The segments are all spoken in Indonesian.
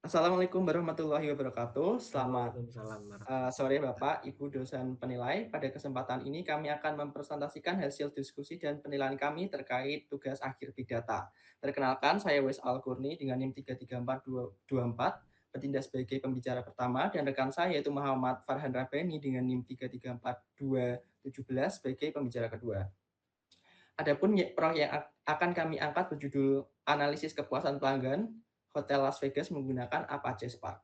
Assalamualaikum warahmatullahi wabarakatuh. Selamat Waalaikumsalam warahmatullahi sore wabarakatuh. Bapak, Ibu dosen penilai. Pada kesempatan ini kami akan mempresentasikan hasil diskusi dan penilaian kami terkait tugas akhir Big Data. Perkenalkan, saya Wes Al-Kurni dengan NIM 334224, bertindak sebagai pembicara pertama, dan rekan saya yaitu Muhammad Farhan Rabbani dengan NIM 334217 sebagai pembicara kedua. Adapun proyek yang akan kami angkat berjudul Analisis Kepuasan Pelanggan Hotel Las Vegas menggunakan Apache Spark.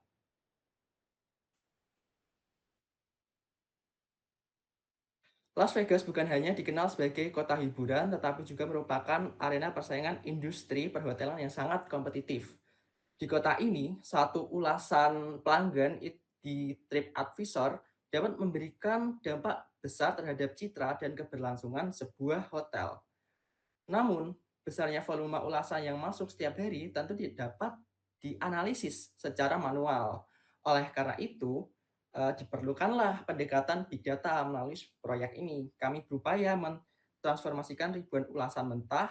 Las Vegas bukan hanya dikenal sebagai kota hiburan, tetapi juga merupakan arena persaingan industri perhotelan yang sangat kompetitif. Di kota ini, satu ulasan pelanggan di TripAdvisor dapat memberikan dampak besar terhadap citra dan keberlangsungan sebuah hotel. Namun, besarnya volume ulasan yang masuk setiap hari tentu tidak dapat dianalisis secara manual. Oleh karena itu, diperlukanlah pendekatan big data melalui proyek ini. Kami berupaya mentransformasikan ribuan ulasan mentah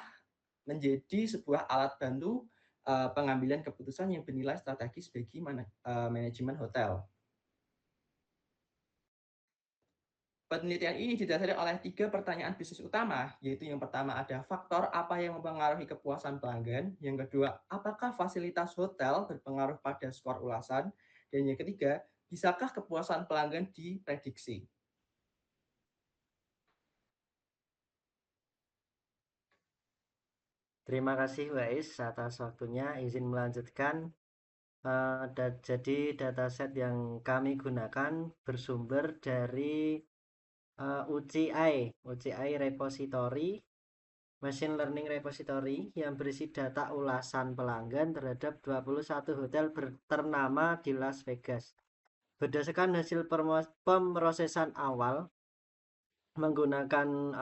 menjadi sebuah alat bantu pengambilan keputusan yang bernilai strategis bagi manajemen hotel. Penelitian ini didasari oleh 3 pertanyaan bisnis utama, yaitu yang pertama ada faktor apa yang mempengaruhi kepuasan pelanggan, yang kedua apakah fasilitas hotel berpengaruh pada skor ulasan, dan yang ketiga bisakah kepuasan pelanggan diprediksi. Terima kasih Wais atas waktunya. Izin melanjutkan. Jadi dataset yang kami gunakan bersumber dari UCI Repository, Machine Learning Repository yang berisi data ulasan pelanggan terhadap 21 hotel ternama di Las Vegas. Berdasarkan hasil pemrosesan awal menggunakan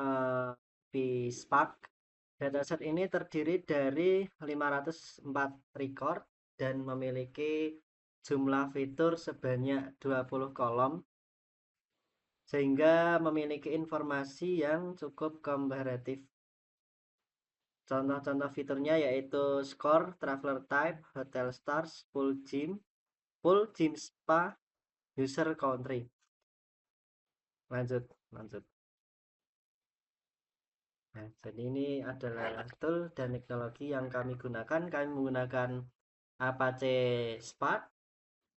PSpark, dataset ini terdiri dari 504 record dan memiliki jumlah fitur sebanyak 20 kolom, sehingga memiliki informasi yang cukup komparatif. Contoh-contoh fiturnya yaitu skor, traveler type, hotel stars, pool gym spa, user country. Lanjut. Nah, jadi ini adalah tool dan teknologi yang kami gunakan. Kami menggunakan Apache Spark,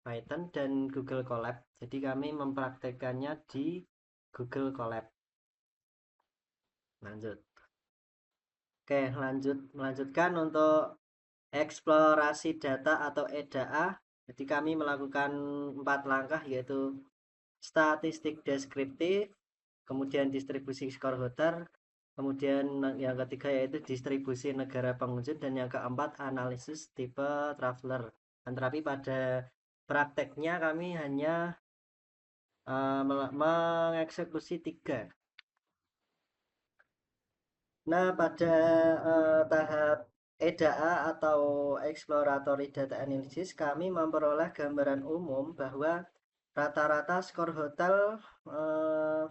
Python, dan Google Colab. Jadi kami mempraktekannya di Google Colab. Lanjut. Oke, melanjutkan untuk eksplorasi data atau EDA. Jadi kami melakukan 4 langkah yaitu statistik deskriptif, kemudian distribusi skor hotel, kemudian yang ketiga yaitu distribusi negara pengunjung, dan yang keempat analisis tipe traveler. Tetapi pada prakteknya kami hanya mengeksekusi 3. Nah, pada tahap EDA atau Exploratory Data Analysis, kami memperoleh gambaran umum bahwa rata-rata skor hotel eh,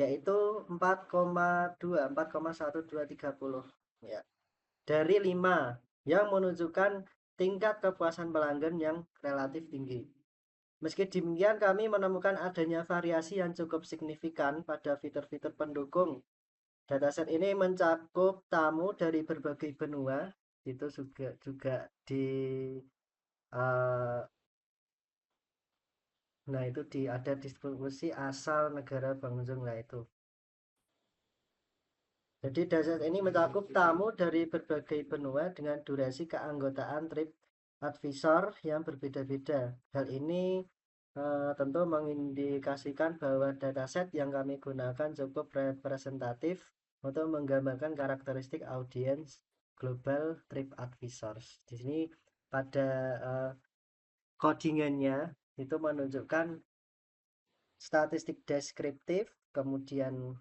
yaitu 4,2, 4,1230 ya. Dari 5 yang menunjukkan tingkat kepuasan pelanggan yang relatif tinggi. Meski demikian, kami menemukan adanya variasi yang cukup signifikan pada fitur-fitur pendukung. Dataset ini mencakup tamu dari berbagai benua, itu juga di uh, nah itu ada distribusi asal negara pengunjung lah itu. Jadi dataset ini mencakup tamu dari berbagai benua dengan durasi keanggotaan TripAdvisor yang berbeda-beda. Hal ini tentu mengindikasikan bahwa dataset yang kami gunakan cukup representatif untuk menggambarkan karakteristik audiens global TripAdvisors. Di sini pada codingannya itu menunjukkan statistik deskriptif, kemudian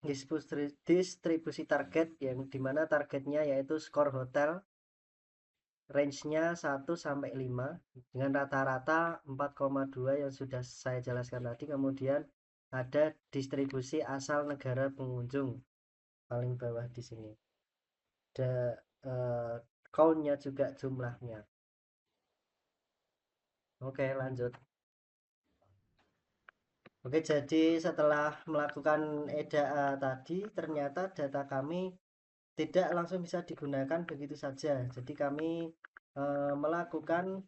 distribusi target yang dimana targetnya yaitu skor hotel, range-nya 1 sampai 5 dengan rata-rata 4,2 yang sudah saya jelaskan tadi. Kemudian ada distribusi asal negara pengunjung paling bawah di sini. Ada count-nya juga, jumlahnya. Oke, lanjut. Oke, jadi setelah melakukan EDA tadi, ternyata data kami tidak langsung bisa digunakan begitu saja. Jadi kami melakukan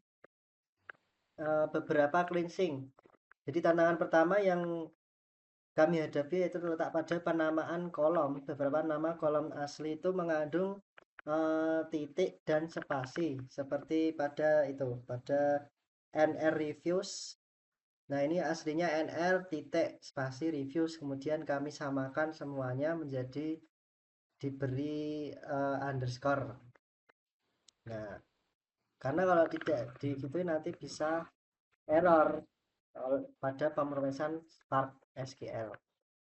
beberapa cleansing. Jadi tantangan pertama yang kami hadapi yaitu terletak pada penamaan kolom. Beberapa nama kolom asli itu mengandung titik dan spasi seperti pada itu, pada NR reviews. Nah, ini aslinya NR titik spasi reviews, kemudian kami samakan semuanya menjadi diberi underscore. Nah, karena kalau tidak digituin nanti bisa error pada pemrosesan Spark SQL.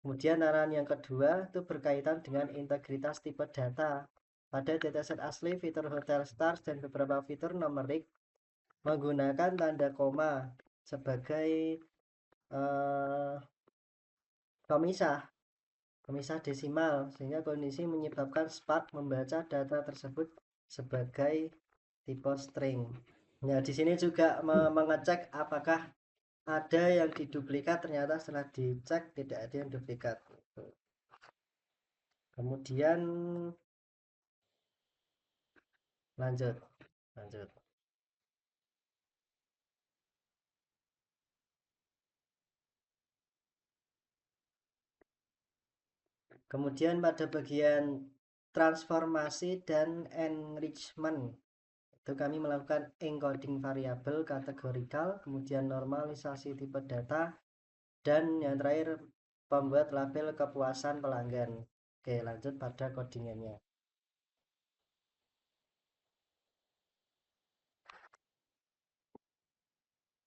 Kemudian arahan yang kedua itu berkaitan dengan integritas tipe data. Pada dataset asli, fitur hotel stars dan beberapa fitur numerik menggunakan tanda koma sebagai eh, pemisah desimal, sehingga kondisi menyebabkan Spark membaca data tersebut sebagai tipe string. Nah, di sini juga mengecek apakah ada yang diduplikat, ternyata setelah dicek tidak ada yang duplikat. Kemudian lanjut. Kemudian pada bagian transformasi dan enrichment itu kami melakukan encoding variabel kategorikal, kemudian normalisasi tipe data, dan yang terakhir membuat label kepuasan pelanggan. Oke, lanjut pada codingannya.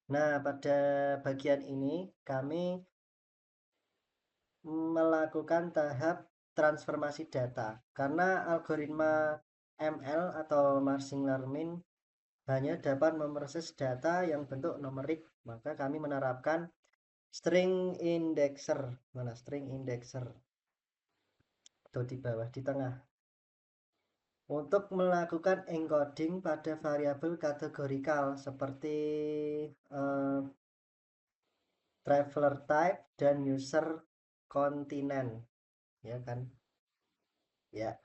Nah, pada bagian ini kami melakukan tahap transformasi data karena algoritma ML atau machine learning hanya dapat memproses data yang bentuk numerik, maka kami menerapkan string indexer. Mana string indexer? Itu di bawah, di tengah. Untuk melakukan encoding pada variabel kategorikal seperti traveler type dan user continent, ya kan? Ya.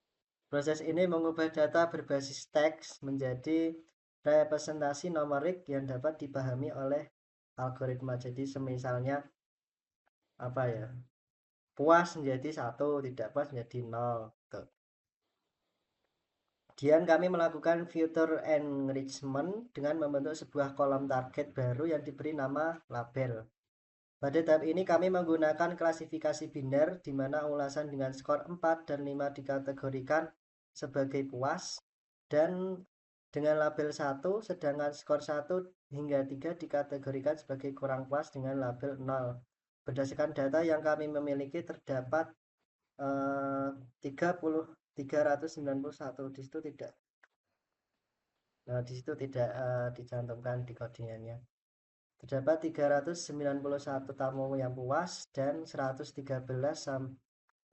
Proses ini mengubah data berbasis teks menjadi representasi numerik yang dapat dipahami oleh algoritma. Jadi semisalnya apa ya? Puas menjadi 1, tidak puas menjadi 0. Tuh. Kemudian kami melakukan fitur enrichment dengan membentuk sebuah kolom target baru yang diberi nama label. Pada tahap ini kami menggunakan klasifikasi biner di mana ulasan dengan skor 4 dan 5 dikategorikan sebagai puas dan dengan label 1, sedangkan skor 1 hingga 3 dikategorikan sebagai kurang puas dengan label 0. Berdasarkan data yang kami memiliki terdapat 391 di situ tidak. Nah, di situ tidak dicantumkan di codingannya. Terdapat 391 tamu yang puas dan 113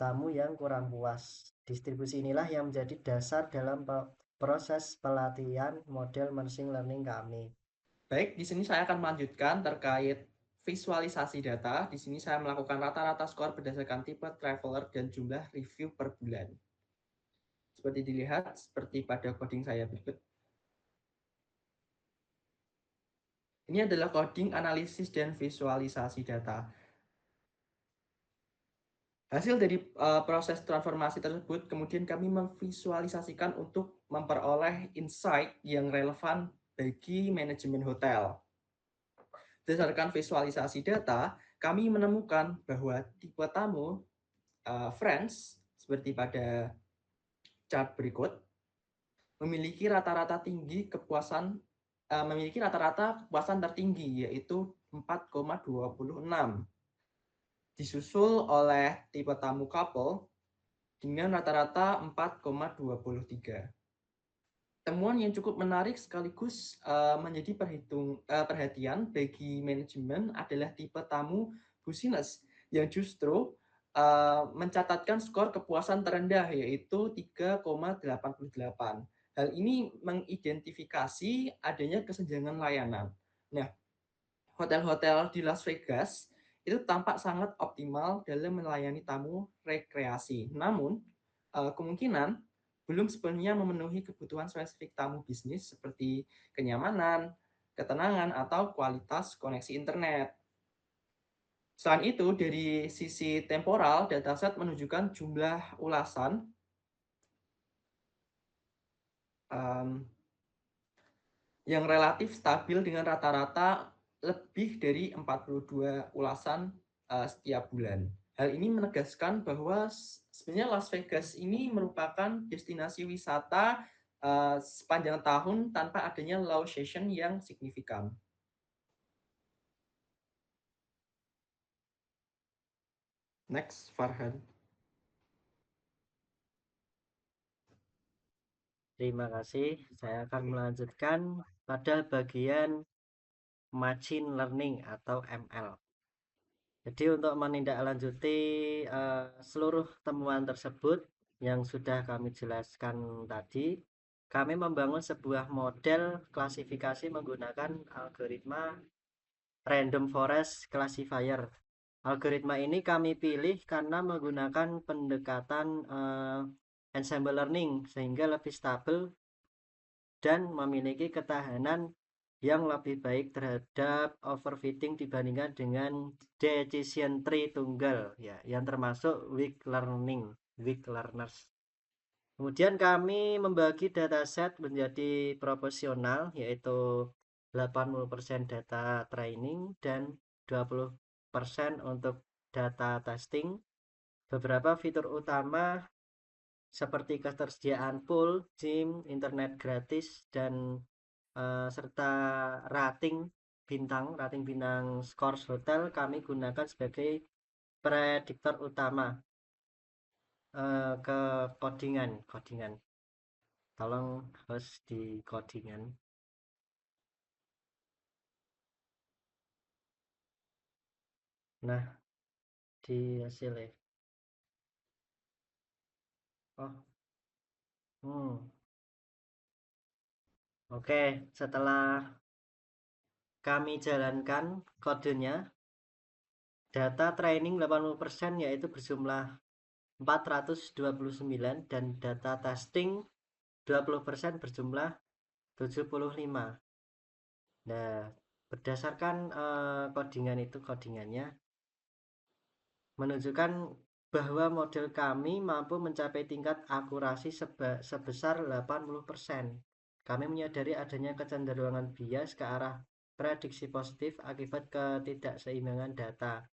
tamu yang kurang puas. Distribusi inilah yang menjadi dasar dalam proses pelatihan model machine learning kami. Baik, di sini saya akan melanjutkan terkait visualisasi data. Di sini saya melakukan rata-rata skor berdasarkan tipe traveler dan jumlah review per bulan. Seperti dilihat, seperti pada coding saya berikut. Ini adalah coding analisis dan visualisasi data. Hasil dari proses transformasi tersebut, kemudian kami memvisualisasikan untuk memperoleh insight yang relevan bagi manajemen hotel. Berdasarkan visualisasi data, kami menemukan bahwa tipe tamu Friends, seperti pada chart berikut, memiliki rata-rata kepuasan tertinggi, yaitu 4,26. Disusul oleh tipe tamu couple dengan rata-rata 4,23. Temuan yang cukup menarik sekaligus menjadi perhatian bagi manajemen adalah tipe tamu business yang justru mencatatkan skor kepuasan terendah yaitu 3,88. Hal ini mengidentifikasi adanya kesenjangan layanan. Nah, hotel-hotel di Las Vegas itu tampak sangat optimal dalam melayani tamu rekreasi. Namun, kemungkinan belum sepenuhnya memenuhi kebutuhan spesifik tamu bisnis seperti kenyamanan, ketenangan, atau kualitas koneksi internet. Selain itu, dari sisi temporal, dataset menunjukkan jumlah ulasan um, yang relatif stabil dengan rata-rata lebih dari 42 ulasan setiap bulan. Hal ini menegaskan bahwa sebenarnya Las Vegas ini merupakan destinasi wisata sepanjang tahun tanpa adanya low season yang signifikan. Next, Farhan. Terima kasih. Saya akan melanjutkan pada bagian machine learning atau ML. Jadi untuk menindaklanjuti seluruh temuan tersebut yang sudah kami jelaskan tadi, kami membangun sebuah model klasifikasi menggunakan algoritma Random Forest Classifier. Algoritma ini kami pilih karena menggunakan pendekatan ensemble learning sehingga lebih stabil dan memiliki ketahanan yang lebih baik terhadap overfitting dibandingkan dengan decision tree tunggal ya, yang termasuk weak learners. Kemudian kami membagi dataset menjadi proporsional, yaitu 80% data training dan 20% untuk data testing. Beberapa fitur utama seperti ketersediaan pool, gym, internet gratis, dan serta rating bintang scores hotel kami gunakan sebagai prediktor utama ke codingan. Tolong host di codingan. Nah, di hasilnya. Oh, Oke, setelah kami jalankan kodenya, data training 80% yaitu berjumlah 429 dan data testing 20% berjumlah 75. Nah, berdasarkan codingannya menunjukkan bahwa model kami mampu mencapai tingkat akurasi sebesar 80%. Kami menyadari adanya kecenderungan bias ke arah prediksi positif akibat ketidakseimbangan data.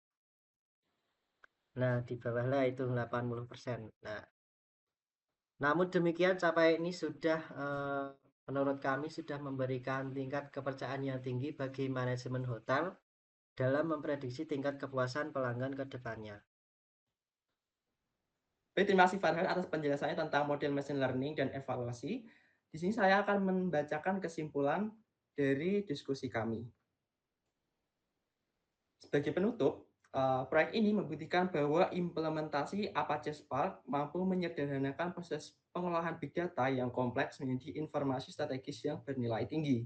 Nah, di bawahlah itu 80%. Nah, namun demikian capaian ini sudah menurut kami sudah memberikan tingkat kepercayaan yang tinggi bagi manajemen hotel dalam memprediksi tingkat kepuasan pelanggan ke depannya. Baik, terima kasih Farhan atas penjelasannya tentang model machine learning dan evaluasi. Di sini saya akan membacakan kesimpulan dari diskusi kami. Sebagai penutup, proyek ini membuktikan bahwa implementasi Apache Spark mampu menyederhanakan proses pengolahan big data yang kompleks menjadi informasi strategis yang bernilai tinggi.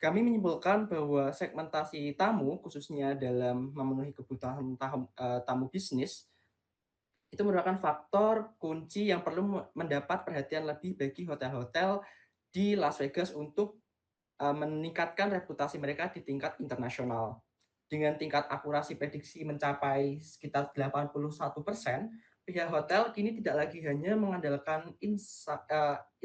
Kami menyimpulkan bahwa segmentasi tamu, khususnya dalam memenuhi kebutuhan tamu bisnis, itu merupakan faktor kunci yang perlu mendapat perhatian lebih bagi hotel-hotel di Las Vegas untuk meningkatkan reputasi mereka di tingkat internasional. Dengan tingkat akurasi prediksi mencapai sekitar 81%, pihak hotel kini tidak lagi hanya mengandalkan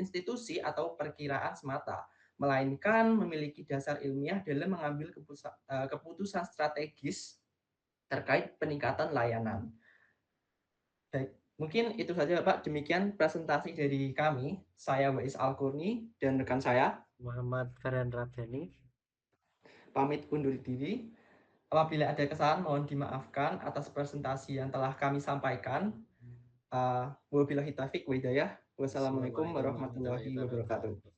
institusi atau perkiraan semata, melainkan memiliki dasar ilmiah dalam mengambil keputusan strategis terkait peningkatan layanan. Baik, mungkin itu saja Pak. Demikian presentasi dari kami. Saya Wais Alkurni dan rekan saya Muhammad Farhan Rabbani. Pamit undur diri. Apabila ada kesalahan mohon dimaafkan atas presentasi yang telah kami sampaikan. Wabillahi taufiq wa hidayah. Wassalamualaikum warahmatullahi wabarakatuh.